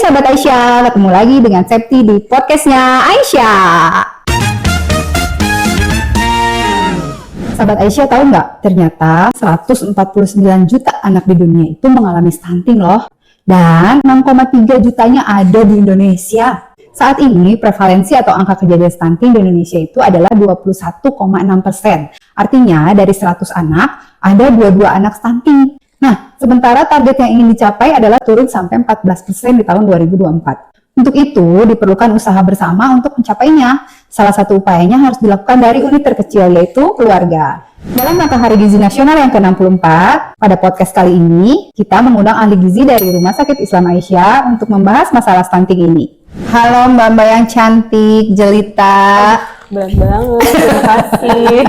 Sahabat Aisyah, ketemu lagi dengan Septi di podcastnya Aisyah. Sahabat Aisyah tahu nggak? Ternyata 149 juta anak di dunia itu mengalami stunting loh. Dan 6,3 jutanya ada di Indonesia. Saat ini prevalensi atau angka kejadian stunting di Indonesia itu adalah 21,6%. Artinya dari 100 anak, ada 22 anak stunting. Nah, sementara target yang ingin dicapai adalah turun sampai 14% di tahun 2024. Untuk itu, diperlukan usaha bersama untuk mencapainya. Salah satu upayanya harus dilakukan dari unit terkecil, yaitu keluarga. Dalam rangka Hari Gizi Nasional yang ke-64, pada podcast kali ini, kita mengundang ahli gizi dari Rumah Sakit Islam Aisyah untuk membahas masalah stunting ini. Halo Mbak-mbak yang cantik, jelita. Berat banget, terima kasih.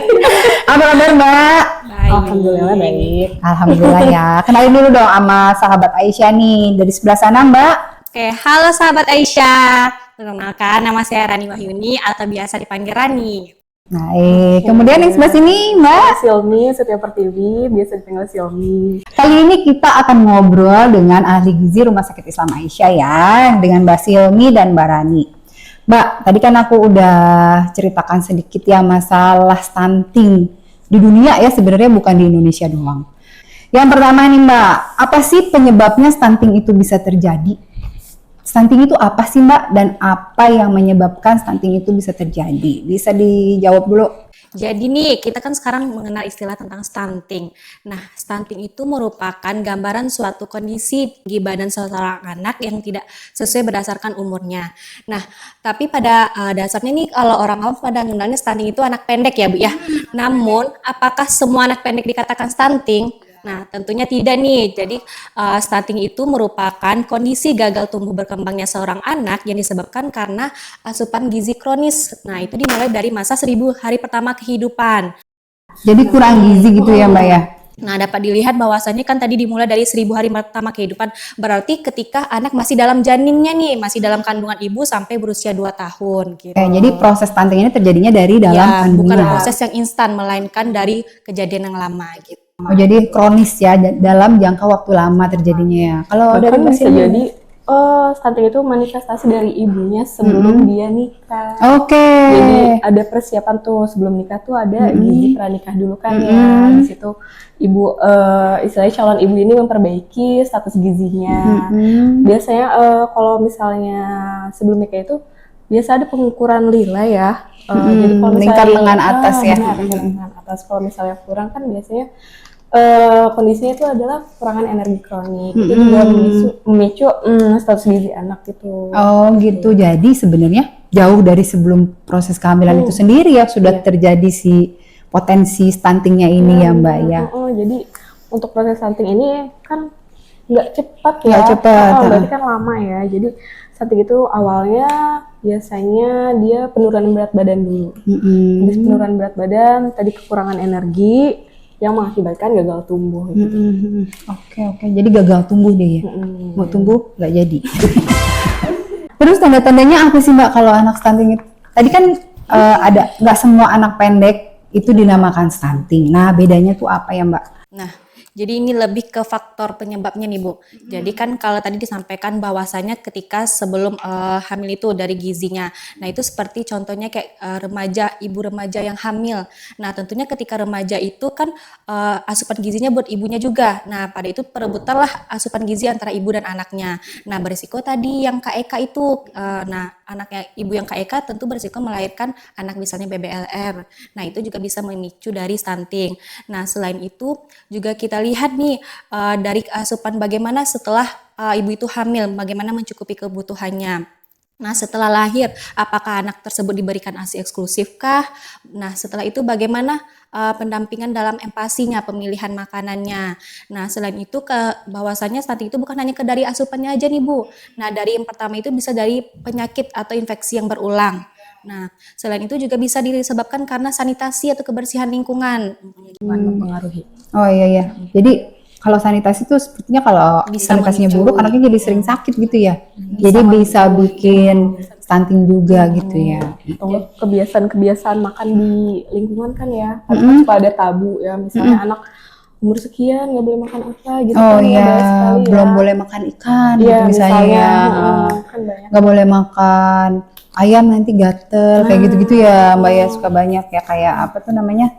Apa kabar Mbak? Baik. Alhamdulillah baik. Alhamdulillah ya. Kenalin dulu dong sama sahabat Aisyah nih. Dari sebelah sana Mbak. Oke, halo sahabat Aisyah. Perkenalkan, nama saya Rani Wahyuni atau biasa dipanggil Rani. Baik. Kemudian yang sebelah sini Mbak. Silmi, Setia Pertiwi, biasa dipanggil Silmi. Kali ini kita akan ngobrol dengan ahli gizi Rumah Sakit Islam Aisyah ya. Dengan Mbak Silmi dan Mbak Rani. Mbak, tadi kan aku udah ceritakan sedikit ya masalah stunting di dunia ya, sebenarnya bukan di Indonesia doang. Yang pertama nih Mbak, apa sih penyebabnya stunting itu bisa terjadi? Stunting itu apa sih Mbak? Dan apa yang menyebabkan stunting itu bisa terjadi? Bisa dijawab dulu. Jadi nih, kita kan sekarang mengenal istilah tentang stunting. Nah, stunting itu merupakan gambaran suatu kondisi tinggi badan seorang anak yang tidak sesuai berdasarkan umurnya. Nah, tapi pada dasarnya nih, kalau orang awam pada mengenalnya stunting itu anak pendek ya Bu ya. Namun, apakah semua anak pendek dikatakan stunting? Nah, tentunya tidak nih. Jadi, stunting itu merupakan kondisi gagal tumbuh berkembangnya seorang anak yang disebabkan karena asupan gizi kronis. Nah, itu dimulai dari masa 1000 hari pertama kehidupan. Jadi kurang gizi gitu ya Mbak ya? Nah, dapat dilihat bahwasannya kan tadi dimulai dari 1000 hari pertama kehidupan. Berarti ketika anak masih dalam janinnya nih, masih dalam kandungan ibu sampai berusia 2 tahun gitu. Jadi proses stunting ini terjadinya dari dalam kandungan. Bukan proses yang instan, melainkan dari kejadian yang lama gitu. Oh, jadi kronis ya, dalam jangka waktu lama terjadinya ya. Kalau dari Bahkan bisa pasien jadi stunting itu manifestasi dari ibunya sebelum dia nikah. Oke. Jadi ada persiapan tuh sebelum nikah tuh ada gizi pranikah dulu kan ya. Di situ ibu istilahnya calon ibu ini memperbaiki status gizinya. Biasanya kalau misalnya sebelum nikah itu biasa ada pengukuran lila ya. Jadi kalau lingkar lengan atas ya. Lengan atas. Kalau misalnya kurang kan biasanya kondisinya itu adalah kekurangan energi kronik. Itu juga memicu status gizi anak gitu. Oh gitu. Jadi sebenarnya jauh dari sebelum proses kehamilan itu sendiri ya sudah terjadi si potensi stuntingnya ini ya Mbak ya. Jadi untuk proses stunting ini kan nggak cepat ya. Nggak cepat. Berarti kan lama ya. Jadi stunting itu awalnya biasanya dia penurunan berat badan dulu. Habis penurunan berat badan, tadi kekurangan energi yang mengakibatkan gagal tumbuh gitu. Oke. Jadi gagal tumbuh deh ya. Mau tumbuh nggak jadi. Terus tanda-tandanya apa sih Mbak kalau anak stunting itu? Tadi kan ada nggak semua anak pendek itu dinamakan stunting. Nah bedanya tuh apa ya Mbak? Nah, jadi ini lebih ke faktor penyebabnya nih Bu. Jadi kan kalau tadi disampaikan bahwasanya ketika sebelum hamil itu dari gizinya. Nah itu seperti contohnya kayak ibu remaja yang hamil. Nah tentunya ketika remaja itu kan asupan gizinya buat ibunya juga. Nah pada itu perebutanlah asupan gizi antara ibu dan anaknya. Nah berisiko tadi yang KEK itu. Nah anaknya ibu yang KEK tentu berisiko melahirkan anak misalnya BBLR. Nah itu juga bisa memicu dari stunting. Nah selain itu juga kita lihat nih dari asupan bagaimana setelah ibu itu hamil, bagaimana mencukupi kebutuhannya. Nah setelah lahir, apakah anak tersebut diberikan ASI eksklusif kah? Nah setelah itu bagaimana pendampingan dalam empasinya, pemilihan makanannya. Nah selain itu bahwasannya stunting itu bukan hanya dari asupannya aja nih Bu. Nah dari yang pertama itu bisa dari penyakit atau infeksi yang berulang. Nah selain itu juga bisa disebabkan karena sanitasi atau kebersihan lingkungan. Mempengaruhi. Oh iya. Jadi kalau sanitasi itu sepertinya kalau sanitasinya buruk anaknya jadi sering sakit gitu ya. Jadi bisa bikin stunting juga gitu ya. Atau kebiasaan-kebiasaan makan di lingkungan kan ya. Kadang kan suka ada tabu ya, misalnya anak umur sekian nggak boleh makan apa gitu Oh kan, ya iya, banyak sekali belum ya. boleh makan ikan Iya, gitu misalnya ya. kan banyak. Nggak boleh makan ayam nanti gatel kayak gitu-gitu ya Mbak ya, suka banyak ya kayak apa tuh namanya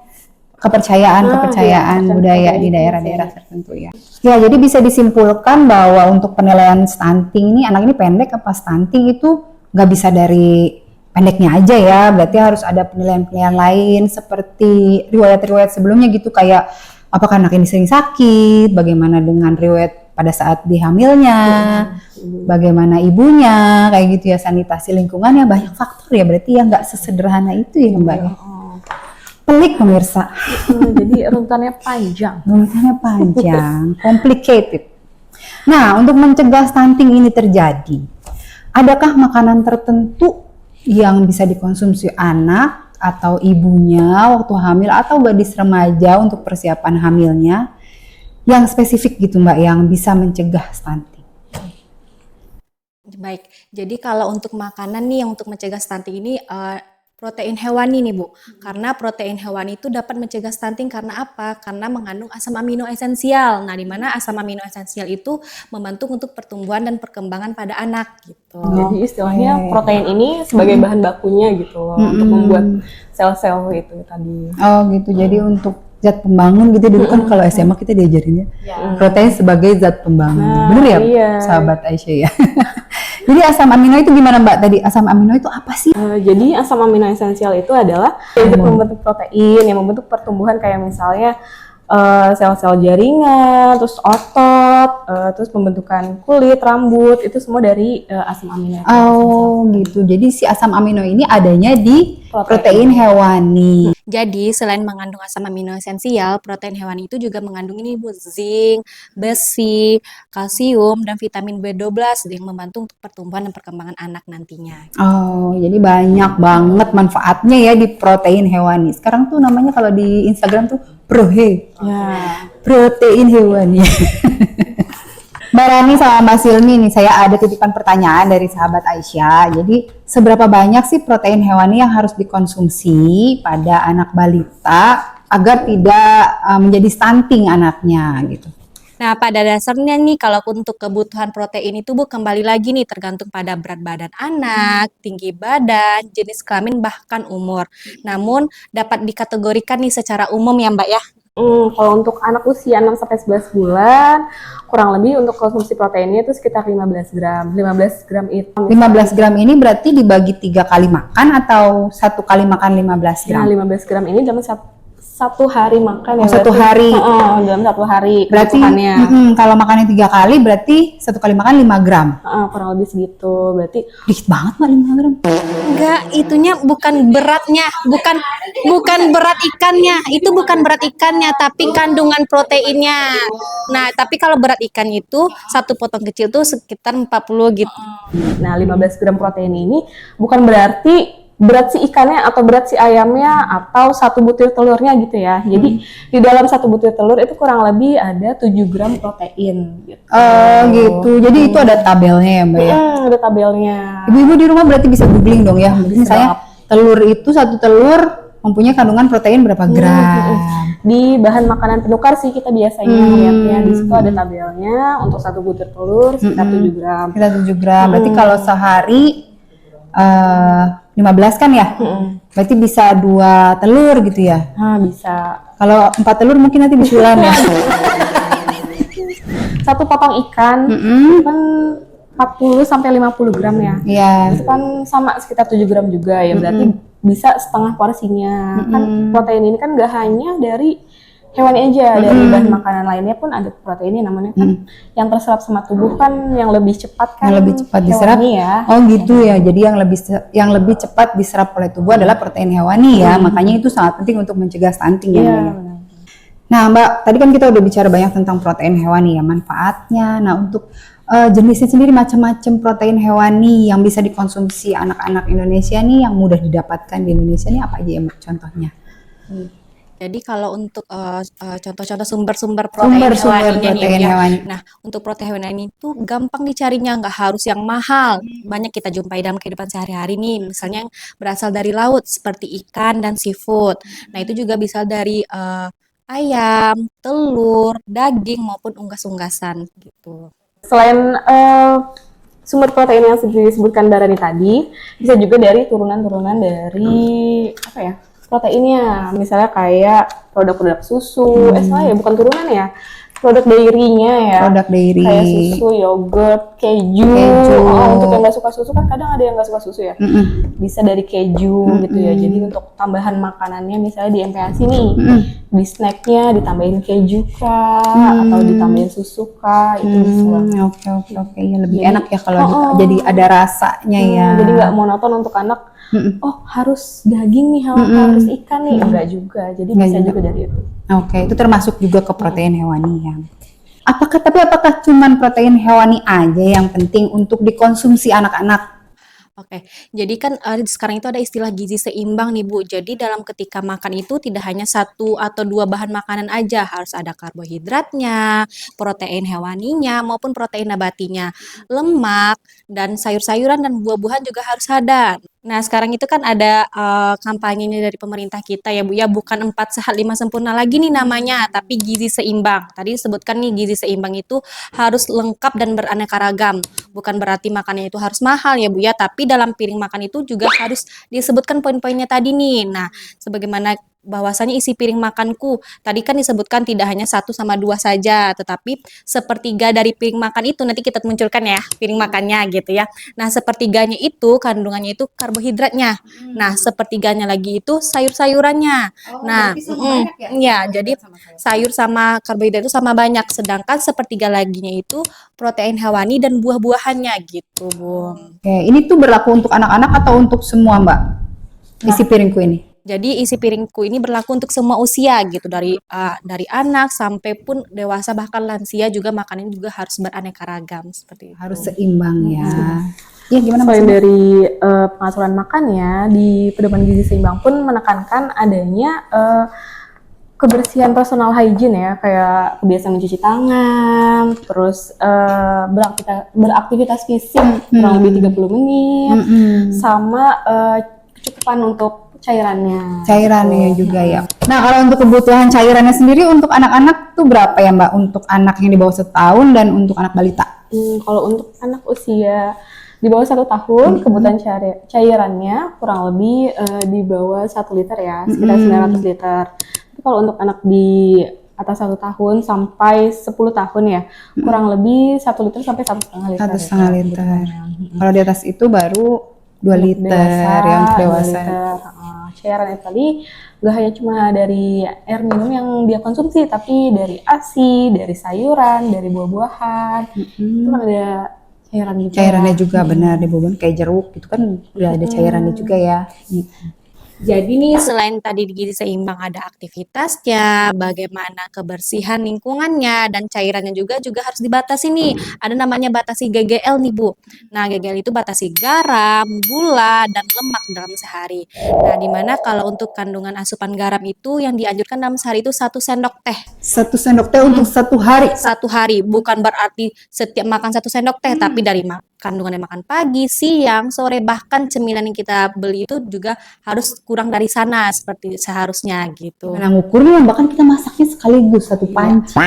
kepercayaan Iya, budaya kayak di gitu daerah-daerah sih. tertentu ya. Ya, jadi bisa disimpulkan bahwa untuk penilaian stunting ini anak ini pendek apa stunting itu nggak bisa dari pendeknya aja ya, berarti harus ada penilaian-penilaian lain seperti riwayat-riwayat sebelumnya gitu kayak apakah anak ini sering sakit, bagaimana dengan riwayat pada saat dihamilnya, bagaimana ibunya, kayak gitu ya, sanitasi lingkungannya, banyak faktor ya, berarti ya nggak sesederhana itu ya Mbak ya. Pelik pemirsa. Jadi rentannya panjang. Urusannya panjang, complicated. Nah, untuk mencegah stunting ini terjadi, adakah makanan tertentu yang bisa dikonsumsi anak atau ibunya waktu hamil atau gadis remaja untuk persiapan hamilnya yang spesifik gitu Mbak, yang bisa mencegah stunting? Baik, jadi kalau untuk makanan nih yang untuk mencegah stunting ini protein hewani nih Bu. Karena protein hewani itu dapat mencegah stunting karena apa? Karena mengandung asam amino esensial. Nah, di mana asam amino esensial itu membantu untuk pertumbuhan dan perkembangan pada anak gitu. Jadi istilahnya protein ini sebagai bahan bakunya gitu loh, untuk membuat sel-sel itu tadi. Oh gitu, jadi untuk zat pembangun gitu dulu kan kalau SMA kita diajarinnya protein sebagai zat pembangun. Nah, Bener ya iya. sahabat Aisyah ya? Jadi asam amino itu gimana Mbak tadi? Asam amino itu apa sih? Jadi asam amino esensial itu adalah zat pembentuk protein yang membentuk pertumbuhan kayak misalnya sel-sel jaringan, terus otot, terus pembentukan kulit, rambut, itu semua dari asam amino esensial. Oh gitu, jadi si asam amino ini adanya di protein hewani. Jadi selain mengandung asam amino esensial, protein hewani itu juga mengandung ini Bu, zinc, besi, kalsium, dan vitamin B12 yang membantu untuk pertumbuhan dan perkembangan anak nantinya. Oh, jadi banyak banget manfaatnya ya di protein hewani. Sekarang tuh namanya kalau di Instagram tuh prohe, Ya. protein hewani. Mbak Rani sama Mbak Silmi nih, saya ada titipan pertanyaan dari sahabat Aisyah. Jadi, seberapa banyak sih protein hewani yang harus dikonsumsi pada anak balita agar tidak menjadi stunting anaknya gitu? Nah, pada dasarnya nih kalau untuk kebutuhan protein itu Bu kembali lagi nih tergantung pada berat badan anak, tinggi badan, jenis kelamin bahkan umur. Namun dapat dikategorikan nih secara umum ya Mbak ya. Kalau untuk anak usia 6 sampai 11 bulan, kurang lebih untuk konsumsi proteinnya itu sekitar 15 gram. 15 gram itu. 15 gram ini berarti dibagi 3 kali makan atau satu kali makan 15 Nah, gram? 15 gram ini dalam satu hari makan ya. Oh, satu berarti. hari. Dalam satu hari Berarti kebutuhannya. kalau makannya 3 kali berarti satu kali makan 5 gram. Kurang lebih segitu. Berarti Dikit banget Mbak 5 gram. Enggak, itunya bukan beratnya, bukan berat ikannya. Itu bukan berat ikannya, tapi kandungan proteinnya. Nah, tapi kalau berat ikan itu satu potong kecil tuh sekitar 40 gitu. nah 15 gram protein ini bukan berarti berat si ikannya atau berat si ayamnya atau satu butir telurnya gitu ya. Jadi di dalam satu butir telur itu kurang lebih ada 7 gram protein gitu. Oh gitu. Jadi itu ada tabelnya ya Mbak ya. Ada tabelnya. Ibu-ibu di rumah berarti bisa googling dong ya. Misalnya telur itu satu telur mempunyai kandungan protein berapa gram. Di bahan makanan penukar sih kita biasanya lihatnya, di situ ada tabelnya untuk satu butir telur sekitar 7 gram. Kita 7 gram. Berarti kalau sehari 15 kan ya? Berarti bisa 2 telur gitu ya? Nah, bisa. Kalau 4 telur mungkin nanti bisulan ya. Satu potong ikan kan 40 sampai 50 gram ya. Iya. Itu kan sama sekitar 7 gram juga ya, berarti bisa setengah porsinya. Kan protein ini kan nggak hanya dari hewani aja, dari bahan makanan lainnya pun ada proteinnya, namanya kan yang terserap sama tubuh kan yang lebih cepat kan. Yang lebih cepat diserap. hewani ya. Oh gitu ya. Jadi yang lebih cepat diserap oleh tubuh adalah protein hewani ya. Makanya itu sangat penting untuk mencegah stunting ya. Iya, Mbak ya. benar. Nah Mbak, tadi kan kita udah bicara banyak tentang protein hewani ya, manfaatnya. Nah untuk jenisnya sendiri macam-macam protein hewani yang bisa dikonsumsi anak-anak Indonesia nih yang mudah didapatkan di Indonesia nih apa aja ya Mbak contohnya? Jadi kalau untuk contoh-contoh sumber-sumber protein Sumber-sumber hewaninya nih protein ya. hewani. Nah, untuk protein hewani itu gampang dicarinya, nggak harus yang mahal. Banyak kita jumpai dalam kehidupan sehari-hari nih, misalnya yang berasal dari laut seperti ikan dan seafood. Nah, itu juga bisa dari ayam, telur, daging maupun unggas-unggasan gitu. Selain sumber protein yang sudah disebutkan Darani tadi, bisa juga dari turunan-turunan dari apa ya, proteinnya. Misalnya kayak produk-produk susu, salah ya, bukan turunan ya, produk dairy-nya ya. Produk dairy. Kayak susu, yogurt, keju. Untuk yang nggak suka susu kan kadang ada yang nggak suka susu ya. Bisa dari keju gitu ya. Jadi untuk tambahan makanannya misalnya di MPASI nih, di snacknya ditambahin keju kah, atau ditambahin susu kah, itu bisa banget. Oke. Ya, lebih enak ya kalau jadi ada rasanya ya. Jadi nggak monoton untuk anak. Oh harus daging nih, harus ikan nih, enggak juga. Jadi bisa juga dari itu. Oke, itu termasuk juga ke protein hewani ya. Apakah cuman protein hewani aja yang penting untuk dikonsumsi anak-anak? Oke, jadi kan sekarang itu ada istilah gizi seimbang nih Bu. Jadi dalam ketika makan itu tidak hanya satu atau dua bahan makanan aja, harus ada karbohidratnya, protein hewaninya maupun protein nabatinya, lemak dan sayur-sayuran dan buah-buahan juga harus ada. Nah, sekarang itu kan ada kampanyenya dari pemerintah kita ya Bu ya, bukan 4 sehat 5 sempurna lagi nih namanya, tapi gizi seimbang. Tadi disebutkan nih gizi seimbang itu harus lengkap dan beraneka ragam. Bukan berarti makannya itu harus mahal ya Bu ya, tapi dalam piring makan itu juga harus disebutkan poin-poinnya tadi nih. Nah, sebagaimana bahwasanya isi piring makanku tadi kan disebutkan tidak hanya 1 sama 2 saja, tetapi sepertiga dari piring makan itu nanti kita munculkan ya piring makannya gitu ya. Nah, sepertiganya itu kandungannya itu karbohidratnya. Nah, sepertiganya lagi itu sayur-sayurannya. Nah, ya, jadi sayur sama karbohidrat itu sama banyak, sedangkan sepertiga laginya itu protein hewani dan buah-buahannya gitu, Bung. Oke, ini tuh berlaku untuk anak-anak atau untuk semua, Mbak? Isi piringku ini. Jadi isi piringku ini berlaku untuk semua usia gitu, dari anak sampai pun dewasa bahkan lansia juga makanannya juga harus beraneka ragam seperti itu. Harus seimbang ya. Ya gimana Selain dari pengaturan makannya, di pedoman gizi seimbang pun menekankan adanya kebersihan personal hygiene ya, kayak kebiasaan mencuci tangan, terus beraktivitas fisik kurang lebih 30 menit, sama kecukupan untuk cairannya juga ya. Nah, kalau untuk kebutuhan cairannya sendiri untuk anak-anak tuh berapa ya Mbak? Untuk anak yang di bawah 1 tahun dan untuk anak balita? Kalau untuk anak usia di bawah 1 tahun, kebutuhan cairannya kurang lebih di bawah 1 liter ya, sekitar 900 liter. Tapi kalau untuk anak di atas 1 tahun sampai 10 tahun ya, kurang lebih 1 liter sampai 1,5 liter. 1,5 liter. Kalau di atas itu baru 2 liter ya untuk dewasa. Cairan itu tadi gak hanya cuma dari air minum yang dia konsumsi, tapi dari ASI, dari sayuran, dari buah-buahan, itu kan ada cairannya juga benar, di buah-buahan kayak jeruk gitu kan udah ada cairannya juga ya. Jadi nih selain tadi di gizi seimbang ada aktivitasnya, bagaimana kebersihan lingkungannya dan cairannya juga harus dibatasi nih. Ada namanya batasi GGL nih Bu. Nah, GGL itu batasi garam, gula dan lemak dalam sehari. Nah, dimana kalau untuk kandungan asupan garam itu yang dianjurkan dalam sehari itu 1 sendok teh. 1 sendok teh untuk 1 hari. 1 hari, bukan berarti setiap makan 1 sendok teh, tapi dari kandungannya makan pagi, siang, sore, bahkan cemilan yang kita beli itu juga harus kurang dari sana seperti seharusnya gitu. Nah, ngukurnya bahkan kita masaknya sekaligus 1 panci.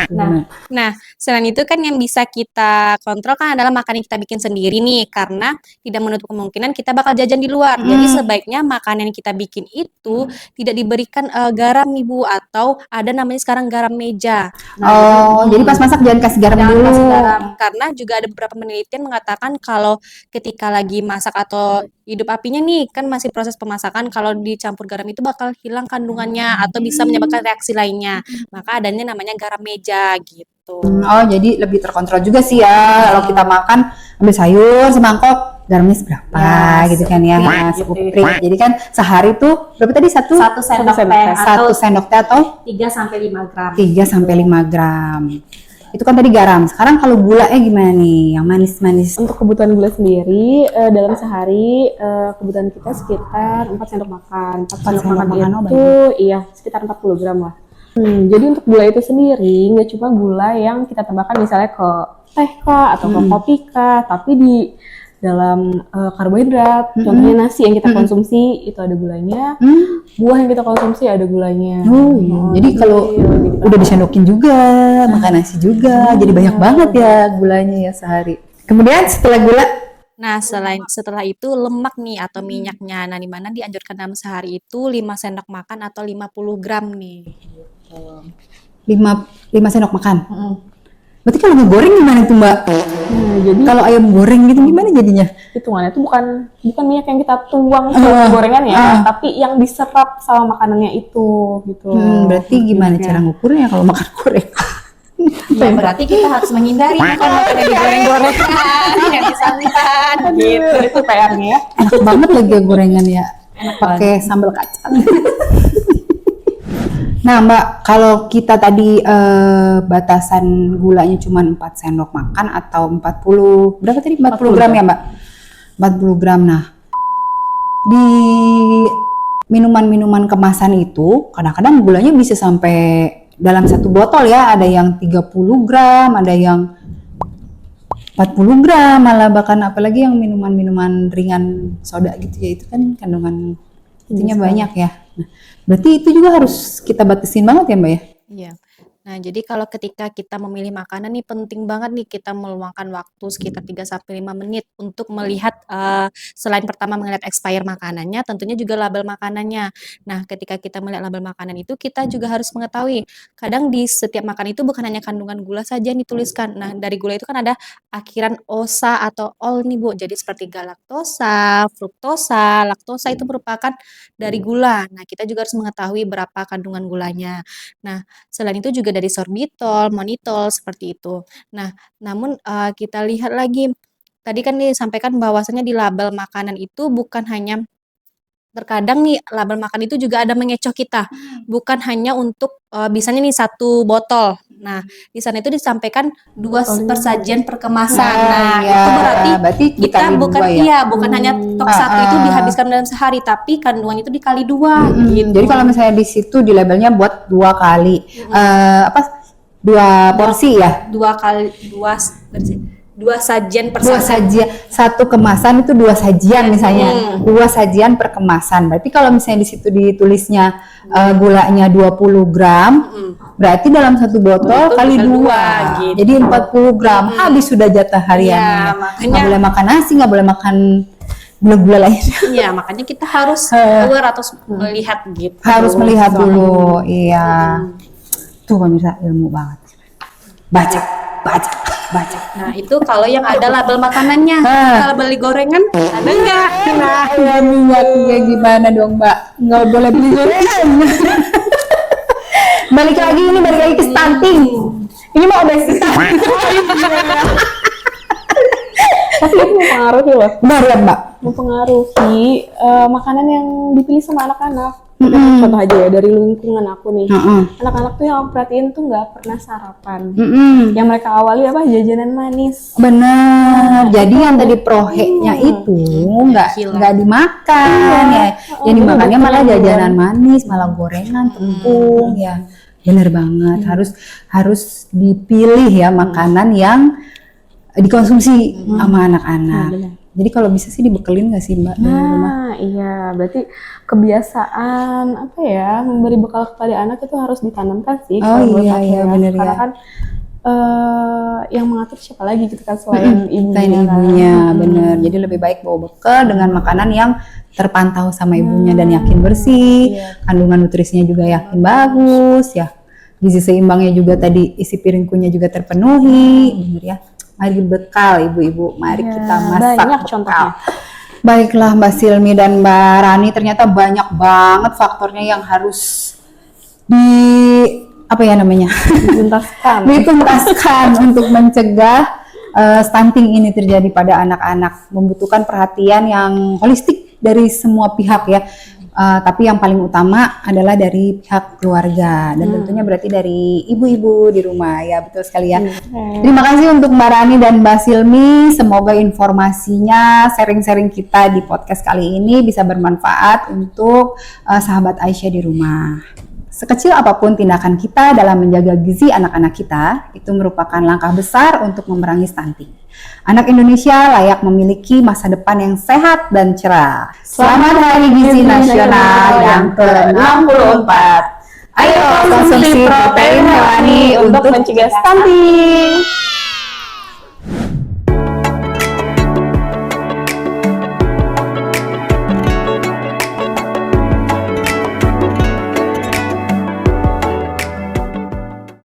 Nah, selain itu kan yang bisa kita kontrol kan adalah makanan yang kita bikin sendiri nih, karena tidak menutup kemungkinan kita bakal jajan di luar. Jadi sebaiknya makanan yang kita bikin itu tidak diberikan garam nih Bu, atau ada namanya sekarang garam meja. Jadi pas masak jangan kasih garam dulu. Kasih garam, karena juga ada beberapa penelitian mengatakan kalau ketika lagi masak atau hidup apinya nih kan masih proses pemasakan, kalau dicampur garam itu bakal hilang kandungannya atau bisa menyebabkan reaksi lainnya. Maka adanya namanya garam meja gitu. Jadi lebih terkontrol juga sih ya. Kalau kita makan ambil sayur semangkok, garamnya seberapa gitu kan ya. Secuplik. Jadi kan sehari tuh berapa tadi? 1 sendok teh 1 sendok teh atau 3-5 gram. 3-5 gram. Itu kan tadi garam. Sekarang kalau gulanya gimana nih? Yang manis-manis. Untuk kebutuhan gula sendiri dalam sehari kebutuhan kita sekitar 4 sendok makan. 4 sendok makan itu sekitar 40 gram lah. Jadi untuk gula itu sendiri nggak cuma gula yang kita tambahkan misalnya ke teh kah atau ke kopi kah, tapi di dalam karbohidrat. Contohnya nasi yang kita konsumsi itu ada gulanya, buah yang kita konsumsi ada gulanya. Oh iya. Jadi kalau udah disendokin juga, makan nasi juga, jadi banyak banget ya gulanya ya sehari. Kemudian setelah gula, Nah, setelah itu lemak nih atau minyaknya. Nah, di mana dianjurkan dalam sehari itu 5 sendok makan atau 50 gram nih. 5 sendok makan. Berarti kalau ngegoreng gimana tuh Mbak? Nah, jadi Kalau ayam goreng gitu gimana jadinya? hitungannya itu bukan minyak yang kita tuang ke gorengan ya, tapi yang diserap sama makanannya itu gitu. Berarti gimana cara ngukurnya kalau makan goreng? Ya, berarti kita harus menghindari makan makanan yang digoreng-goreng, yang disantan gitu. Itu PR-nya ya. Enak banget lagi ya gorengan ya, pakai sambal kacang. Nah Mbak, kalau kita tadi batasan gulanya cuma 4 sendok makan atau 40, berapa tadi? 40 gram ya Mbak? 40 gram. Nah, di minuman-minuman kemasan itu kadang-kadang gulanya bisa sampai dalam satu botol ya, ada yang 30 gram, ada yang 40 gram, malah bahkan apalagi yang minuman-minuman ringan soda gitu ya, itu kan kandungan itunya banyak ya. Nah, berarti itu juga harus kita batasin banget ya Mbak ya? Iya. Nah, jadi kalau ketika kita memilih makanan nih penting banget nih kita meluangkan waktu sekitar 3-5 menit untuk melihat selain pertama melihat expire makanannya, tentunya juga label makanannya. Nah, ketika kita melihat label makanan itu kita juga harus mengetahui kadang di setiap makanan itu bukan hanya kandungan gula saja yang dituliskan. Nah, dari gula itu kan ada akhiran osa atau ol nih Bu. Jadi seperti galaktosa, fruktosa, laktosa itu merupakan dari gula. Nah, kita juga harus mengetahui berapa kandungan gulanya. Nah, selain itu juga dari sorbitol, manitol seperti itu. Nah, namun kita lihat lagi tadi kan disampaikan bahwasanya di label makanan itu bukan hanya terkadang nih label makan itu juga ada mengecoh kita, bukan hanya untuk bisanya nih 1 botol. Nah, di sana itu disampaikan 2 persajian per kemasan. Nah, ya, itu berarti kita dikali bukan 2 ya? bukan hanya tok 1 itu dihabiskan dalam sehari, tapi kandungannya itu dikali 2 gitu. Jadi kalau misalnya di situ di labelnya buat 2 kali, 2 porsi ya? 2 sajian per 2 sajian, 1 kemasan itu 2 sajian misalnya, 2 sajian per kemasan. Berarti kalau misalnya di situ ditulisnya gulanya 20 gram, berarti dalam 1 botol kali 2, gitu. jadi 40 gram, habis sudah jatah hariannya. Ya, makanya Nggak boleh makan nasi, nggak boleh makan gula-gula lainnya. Iya, makanya kita harus aware atau melihat gitu. Harus melihat dulu, iya. Tuh pemirsa, ilmu banget. Baca. Nah, itu kalau yang ada label makanannya. Kalau beli gorengan, ada nggak? Nah, minyaknya gimana dong Mbak? Nggak boleh beli gorengan. balik lagi ke stunting. Ini mau obesitas. Tapi itu mempengaruhi loh. Benar Mbak. Mempengaruhi makanan yang dipilih sama anak-anak. Contoh aja ya dari lingkungan aku nih, anak-anak tuh yang aku perhatiin tuh nggak pernah sarapan. Yang mereka awali apa, jajanan manis. Benar. Jadi yang tadi proheknya itu nggak dimakan ya. Yang dimakannya malah jajanan manis, malah gorengan, tepung ya. Bener banget. Harus dipilih ya makanan yang dikonsumsi sama anak-anak. Jadi kalau bisa sih dibekelin nggak sih Mbak dari rumah? Nah, iya, berarti kebiasaan apa ya, memberi bekal kepada anak itu harus ditanamkan sih. Oh iya, bener karena ya. kan yang mengatur siapa lagi gitu kan selain ibunya. Selain ibunya, bener. Jadi lebih baik bawa bekal dengan makanan yang terpantau sama ibunya dan yakin bersih, kandungan nutrisinya juga yakin bagus ya. Gizi seimbangnya juga tadi, isi piringkunya juga terpenuhi, bener ya. Mari bekal ibu-ibu, mari kita masak banyak bekal. contohnya. Baiklah Mbak Silmi dan Mbak Rani, ternyata banyak banget faktornya yang harus dituntaskan untuk mencegah stunting ini terjadi pada anak-anak. Membutuhkan perhatian yang holistik dari semua pihak ya. Tapi yang paling utama adalah dari pihak keluarga dan tentunya berarti dari ibu-ibu di rumah ya, betul sekali ya. Terima kasih untuk Mbak Rani dan Mbak Silmi, semoga informasinya, sharing-sharing kita di podcast kali ini bisa bermanfaat untuk sahabat Aisyah di rumah. Sekecil apapun tindakan kita dalam menjaga gizi anak-anak kita, itu merupakan langkah besar untuk memerangi stunting. Anak Indonesia layak memiliki masa depan yang sehat dan cerah. Selamat Hari Gizi Nasional yang ke-64. Ayo konsumsi protein hewani untuk mencegah stunting.